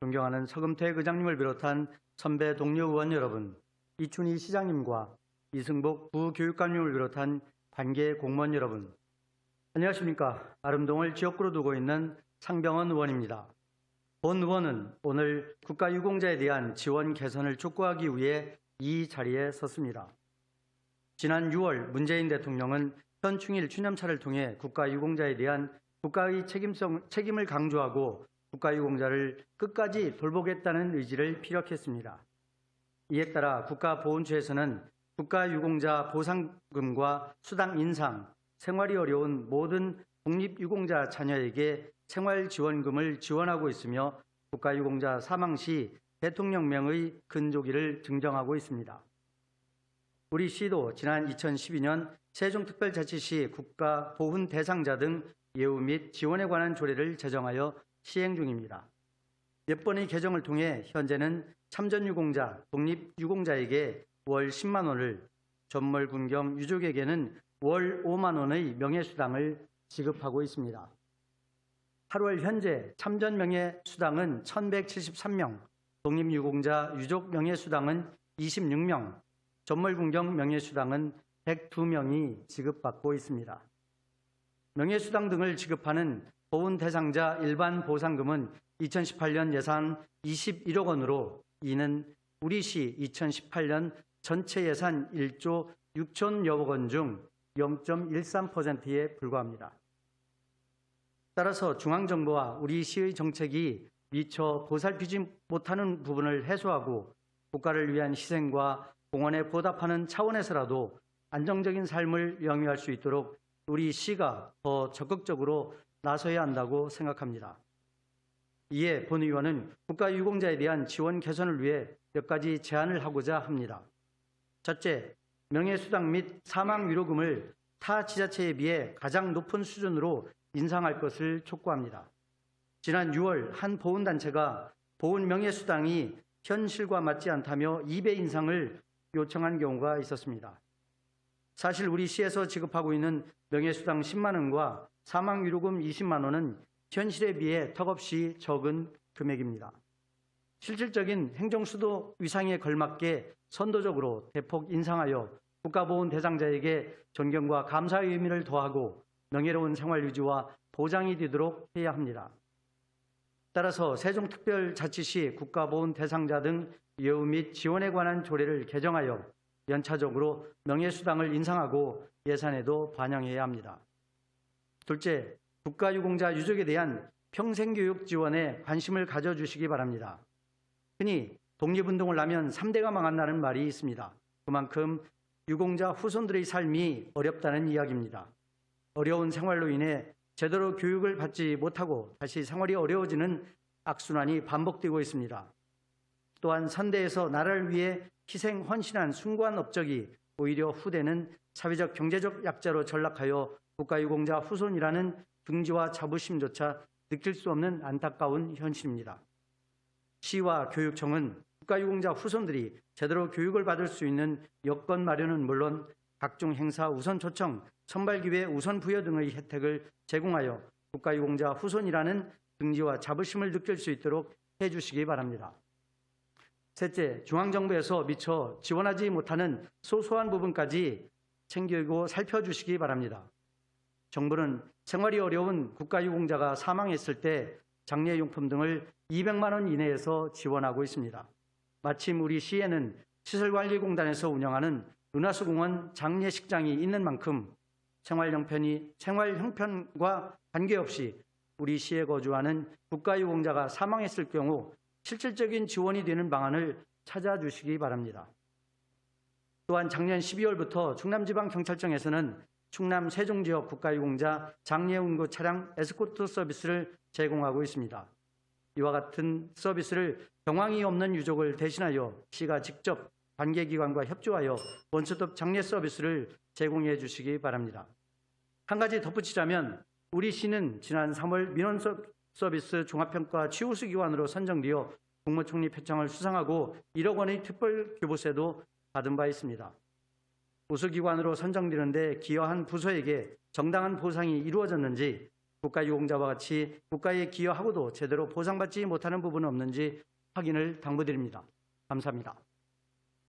존경하는 서금택 의장님을 비롯한 선배 동료 의원 여러분, 이춘희 시장님과 이승복 부교육감님을 비롯한 관계 공무원 여러분, 안녕하십니까. 아름동을 지역구로 두고 있는 상병헌 의원입니다. 본 의원은 오늘 국가유공자에 대한 지원 개선을 촉구하기 위해 이 자리에 섰습니다. 지난 6월 문재인 대통령은 현충일 추념사를 통해 국가유공자에 대한 국가의 책임을 강조하고 국가유공자를 끝까지 돌보겠다는 의지를 피력했습니다. 이에 따라 국가보훈처에서는 국가유공자 보상금과 수당 인상, 생활이 어려운 모든 독립유공자 자녀에게 생활지원금을 지원하고 있으며 국가유공자 사망 시 대통령명의 근조기를 증정하고 있습니다. 우리 시도 지난 2012년 세종특별자치시 국가보훈 대상자 등 예우 및 지원에 관한 조례를 제정하여 시행 중입니다. 몇 번의 개정을 통해 현재는 참전유공자, 독립유공자에게 월 10만 원을, 전몰군경 유족에게는 월 5만 원의 명예수당을 지급하고 있습니다. 8월 현재 참전 명예수당은 1,173명, 독립유공자 유족 명예수당은 26명, 전몰군경 명예수당은 102명이 지급받고 있습니다. 명예수당 등을 지급하는 보훈 대상자 일반 보상금은 2018년 예산 21억 원으로 이는 우리시 2018년 전체 예산 1조 6천여억 원 중 0.13%에 불과합니다. 따라서 중앙정부와 우리 시의 정책이 미처 보살피지 못하는 부분을 해소하고 국가를 위한 희생과 공헌에 보답하는 차원에서라도 안정적인 삶을 영위할 수 있도록 우리 시가 더 적극적으로 나서야 한다고 생각합니다. 이에 본 의원은 국가유공자에 대한 지원 개선을 위해 몇 가지 제안을 하고자 합니다. 첫째, 명예수당 및 사망위로금을 타 지자체에 비해 가장 높은 수준으로 인상할 것을 촉구합니다. 지난 6월 한 보훈단체가 보훈 명예수당이 현실과 맞지 않다며 2배 인상을 요청한 경우가 있었습니다. 사실 우리 시에서 지급하고 있는 명예수당 10만 원과 사망위로금 20만 원은 현실에 비해 턱없이 적은 금액입니다. 실질적인 행정수도 위상에 걸맞게 선도적으로 대폭 인상하여 국가보훈 대상자에게 존경과 감사의 의미를 더하고 명예로운 생활 유지와 보장이 되도록 해야 합니다. 따라서 세종특별자치시 국가보훈 대상자 등 예우 및 지원에 관한 조례를 개정하여 연차적으로 명예수당을 인상하고 예산에도 반영해야 합니다. 둘째, 국가유공자 유족에 대한 평생교육 지원에 관심을 가져주시기 바랍니다. 흔히 독립운동을 하면 3대가 망한다는 말이 있습니다. 그만큼 유공자 후손들의 삶이 어렵다는 이야기입니다. 어려운 생활로 인해 제대로 교육을 받지 못하고 다시 생활이 어려워지는 악순환이 반복되고 있습니다. 또한 선대에서 나라를 위해 희생 헌신한 숭고한 업적이 오히려 후대는 사회적 경제적 약자로 전락하여 국가유공자 후손이라는 긍지와 자부심조차 느낄 수 없는 안타까운 현실입니다. 시와 교육청은 국가유공자 후손들이 제대로 교육을 받을 수 있는 여건 마련은 물론 각종 행사 우선 초청, 선발기회 우선 부여 등의 혜택을 제공하여 국가유공자 후손이라는 긍지와 자부심을 느낄 수 있도록 해주시기 바랍니다. 셋째, 중앙정부에서 미처 지원하지 못하는 소소한 부분까지 챙기고 살펴주시기 바랍니다. 정부는 생활이 어려운 국가유공자가 사망했을 때 장례용품 등을 200만 원 이내에서 지원하고 있습니다. 마침 우리 시에는 시설관리공단에서 운영하는 은하수공원 장례식장이 있는 만큼 생활 형편과 관계없이 우리 시에 거주하는 국가유공자가 사망했을 경우 실질적인 지원이 되는 방안을 찾아주시기 바랍니다. 또한 작년 12월부터 충남지방경찰청에서는 충남 세종지역 국가유공자 장례운구 차량 에스코트 서비스를 제공하고 있습니다. 이와 같은 서비스를 경황이 없는 유족을 대신하여 시가 직접 관계기관과 협조하여 원스톱 장례 서비스를 제공해 주시기 바랍니다. 한 가지 덧붙이자면 우리 시는 지난 3월 민원 서비스 종합평가 최우수기관으로 선정되어 국무총리 표창을 수상하고 1억 원의 특별교부세도 받은 바 있습니다. 우수기관으로 선정되는 데 기여한 부서에게 정당한 보상이 이루어졌는지 국가유공자와 같이 국가에 기여하고도 제대로 보상받지 못하는 부분은 없는지 확인을 당부드립니다. 감사합니다.